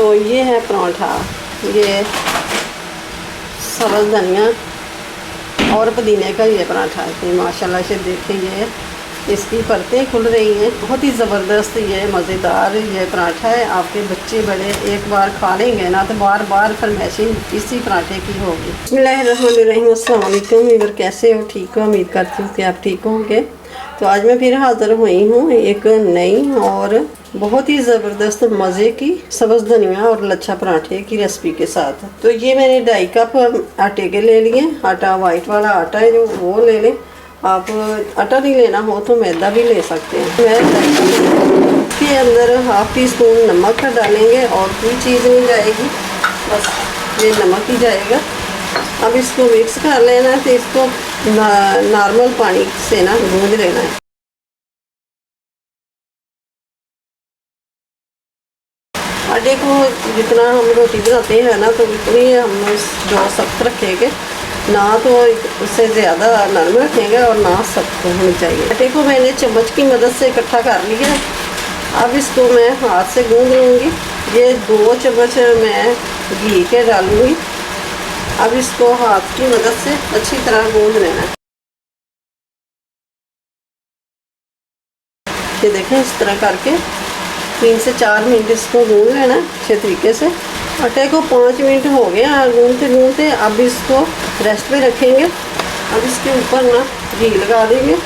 तो ये है पराठा, ये सब्ज़ धनिया और पुदीने का ये पराठा है। माशाल्लाह से देखिए, ये इसकी परतें खुल रही हैं। बहुत ही ज़बरदस्त ये मज़ेदार ये पराठा है। आपके बच्चे बड़े एक बार खा लेंगे ना तो बार बार फरमाइशिंग इसी पराठे की होगी। बिस्मिल्लाहिर्रहमानिर्रहीम, अस्सलाम वालेकुम। इधर कैसे हो? ठीक हो? उम्मीद करती हूँ कि आप ठीक होंगे। तो आज मैं फिर हाज़िर हुई हूँ एक नई और बहुत ही ज़बरदस्त मज़े की सब्ज़ धनिया और लच्छा पराठे की रेसिपी के साथ। तो ये मैंने 2.5 कप आटे के ले लिए। आटा वाइट वाला आटा है जो, वो ले लें। आप आटा नहीं लेना हो तो मैदा भी ले सकते हैं। मैं इसके अंदर 1/2 टीस्पून नमक डालेंगे और कोई चीज़ नहीं जाएगी, बस ये नमक ही जाएगा। अब इसको मिक्स कर लेना है। तो इसको नॉर्मल पानी से ना गूंद लेना है। आटे को जितना हम रोटी बनाते हैं ना, तो इतनी हम जो सख्त रखेंगे ना, तो उससे ज़्यादा नरम रखेंगे और ना सख्त होनी चाहिए। आटे को मैंने चम्मच की मदद से इकट्ठा कर लिया। अब इसको मैं हाथ से गूंद लूँगी। ये 2 चम्मच मैं घी के डालूँगी। अब इसको हाथ की मदद से अच्छी तरह गूंद लेना है। ये देखें, इस तरह करके 3 से 4 मिनट इसको गूंद लेना अच्छे तरीके से। आटे को 5 मिनट हो गया गूंदते गूंदते। अब इसको रेस्ट पे रखेंगे। अब इसके ऊपर ना घी लगा देंगे,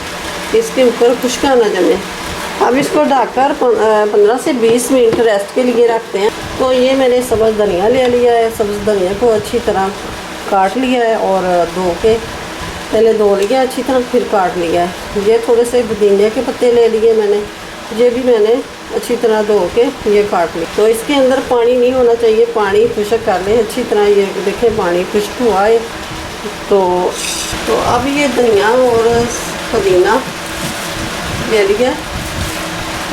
इसके ऊपर खुश्का ना जमे। अब इसको ढककर 15 से 20 मिनट रेस्ट के लिए रखते हैं। तो ये मैंने सब्ज़ धनिया ले लिया है। सब्ज़ धनिया को अच्छी तरह काट लिया है और धो के, पहले धो लिया अच्छी तरह, फिर काट लिया है। ये थोड़े से पुदीने के पत्ते ले लिए मैंने, ये भी मैंने अच्छी तरह धो के ये काट ली। तो इसके अंदर पानी नहीं होना चाहिए, पानी खुश्क कर लें अच्छी तरह। ये देखें, पानी खुश्क हुआ है। तो अब ये धनिया और पुदीना ले लिया।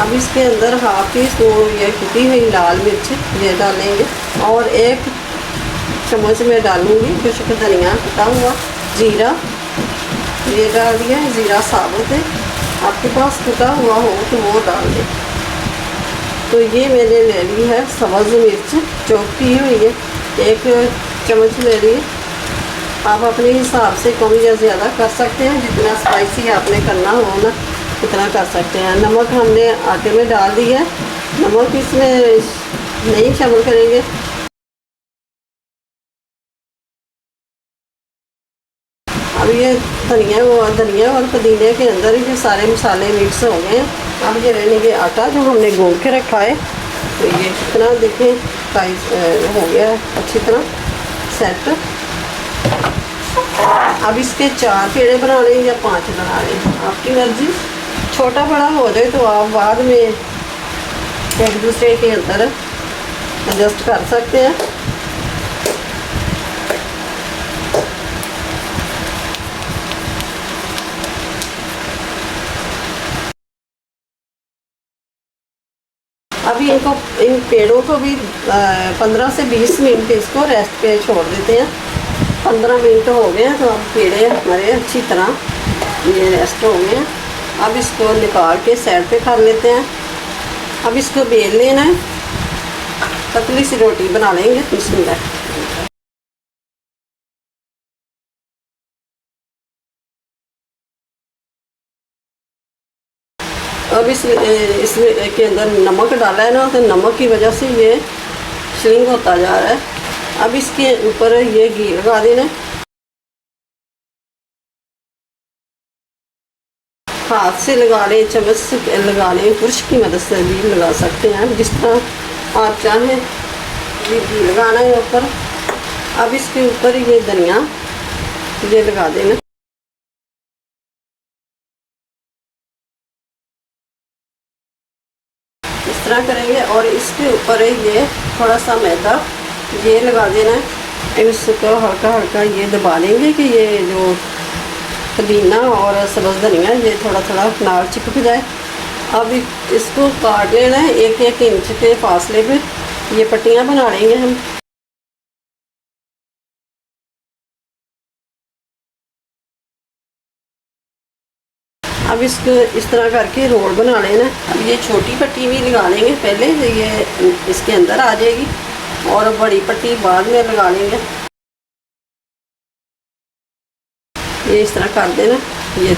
अब इसके अंदर 1/2 टीस्पून ये कुटी हुई लाल मिर्च ये डालेंगे और 1 चम्मच में डालूँगी खुश्क धनिया कुटा हुआ। जीरा ये डाल दिया है, ज़ीरा साबुत है। आपके पास कुटा हुआ हो तो वो डाल दें। तो ये मैंने ले ली है सब्ज़ मिर्च चॉप की हुई है, 1 चम्मच ले ली। आप अपने हिसाब से कम या ज़्यादा कर सकते हैं, जितना स्पाइसी आपने करना हो ना उतना कर सकते हैं। नमक हमने आटे में डाल दिया है, नमक इसमें नहीं शामिल करेंगे। अब ये धनिया और पुदीने के अंदर ही सारे मसाले मिक्स हो गए हैं। अब ये रहने के आटा जो हमने गूंद के रखा है, तो ये कितना देखें हो गया है अच्छी तरह सेट। अब इसके 4 पेड़े बना लें या 5 बना लें, आपकी मर्ज़ी। छोटा बड़ा हो जाए तो आप बाद में एक दूसरे के अंदर एडजस्ट कर सकते हैं। अभी इन पेड़ों को भी 15 से 20 मिनट इसको रेस्ट पे छोड़ देते हैं। 15 मिनट हो गए हैं। तो अब पेड़े हमारे अच्छी तरह ये रेस्ट हो गए हैं। अब इसको निकाल के साइड पे कर लेते हैं। अब इसको बेल लेना है, पतली सी रोटी बना लेंगे। बिस्मिल्लाह। अब इसमें के अंदर नमक डाला है ना, तो नमक की वजह से ये श्रिंक होता जा रहा है। अब इसके ऊपर ये घी लगा देना। हाथ से लगा लें, चम्मच से लगा लें, ब्रश की मदद से भी लगा सकते हैं, जिस तरह आप चाहें। ये घी लगाना है ऊपर। अब इसके ऊपर ये धनिया ये लगा देना। इस तरह करेंगे और इसके ऊपर ये थोड़ा सा मैदा ये लगा देना है। इसको हल्का हल्का ये दबा लेंगे कि ये जो पुदीना और सब्ज़ धनिया ये थोड़ा थोड़ा नाल चिपक जाए। अब इसको काट लेना है 1-1 इंच के फासले पे। ये पट्टियाँ बना लेंगे हम। अब इसको इस तरह करके रोल बना लेना। अब ये छोटी पट्टी भी लगा लेंगे पहले, ये इसके अंदर आ जाएगी। और बड़ी पट्टी बाद में लगा लेंगे। ये इस तरह कर देना। ये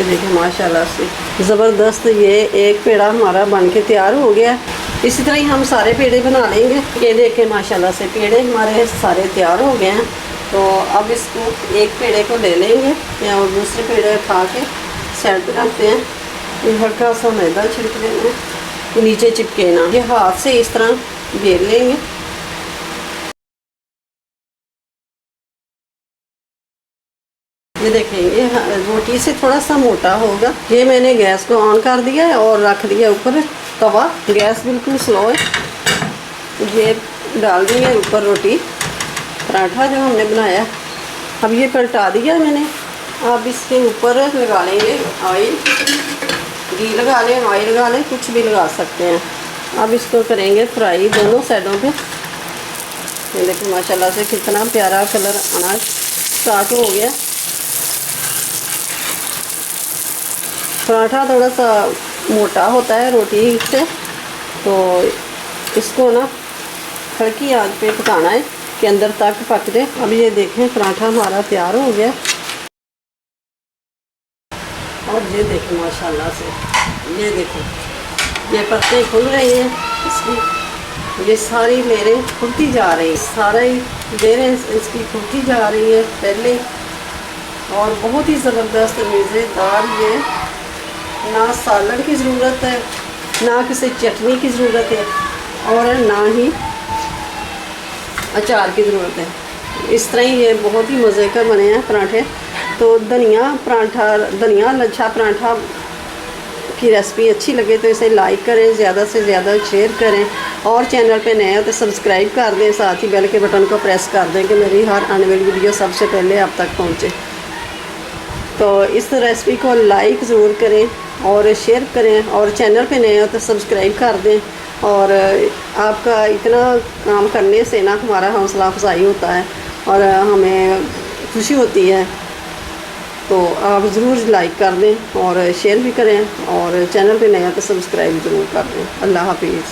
देखें माशाल्लाह से ज़बरदस्त ये एक पेड़ा हमारा बन के तैयार हो गया। इसी तरह ही हम सारे पेड़े बना लेंगे। ये देखें माशाल्लाह से पेड़े हमारे सारे तैयार हो गए हैं। तो अब इसको एक पेड़े को ले लेंगे और दूसरे पेड़े उठा के साइड पर रखते हैं। ये हल्का सा मैदा छिड़क लेना, नीचे चिपके ना। ये हाथ से इस तरह बेल लेंगे। ये देखें ये रोटी से थोड़ा सा मोटा होगा। ये मैंने गैस को ऑन कर दिया है और रख दिया ऊपर तवा। गैस बिल्कुल स्लो है। ये डाल दी है ऊपर रोटी पराठा जो हमने बनाया। अब ये पलटा दिया मैंने। अब इसके ऊपर लगा लेंगे ऑयल। घी लगा लें, ऑयल लगा लें, कुछ भी लगा सकते हैं। अब इसको करेंगे फ्राई दोनों साइडों पे। ये देखिए माशाल्लाह से कितना प्यारा कलर आना स्टार्ट हो गया। पराठा थोड़ा सा मोटा होता है रोटी से, तो इसको ना हल्की आंच पे पकाना है कि अंदर तक पक जाए। अब ये देखें पराठा हमारा तैयार हो गया। और ये देखें माशाल्लाह से ये देखें ये पत्ते खुल रही हैं इसकी। ये सारी लेरें खुलती जा रही हैं, सारी लेरें इसकी खुलती जा रही है पहले। और बहुत ही ज़बरदस्त मज़ेदार ये, ना सालन की ज़रूरत है, ना किसी चटनी की ज़रूरत है, और ना ही अचार की ज़रूरत है। इस तरह ही ये बहुत ही मज़े का बने हैं पराठे। तो धनिया लच्छा पराठा की रेसिपी अच्छी लगे तो इसे लाइक करें, ज़्यादा से ज़्यादा शेयर करें, और चैनल पे नए हो तो सब्सक्राइब कर दें। साथ ही बेल के बटन को प्रेस कर दें कि मेरी हर आने वाली वीडियो सबसे पहले आप तक पहुँचे। तो इस रेसिपी को लाइक ज़रूर करें और शेयर करें, और चैनल पे नए हो तो सब्सक्राइब कर दें। और आपका इतना काम करने से ना हमारा हौसला अफजाई होता है और हमें खुशी होती है। तो आप ज़रूर लाइक कर दें और शेयर भी करें, और चैनल पे नए हो तो सब्सक्राइब ज़रूर कर दें। अल्लाह हाफिज़।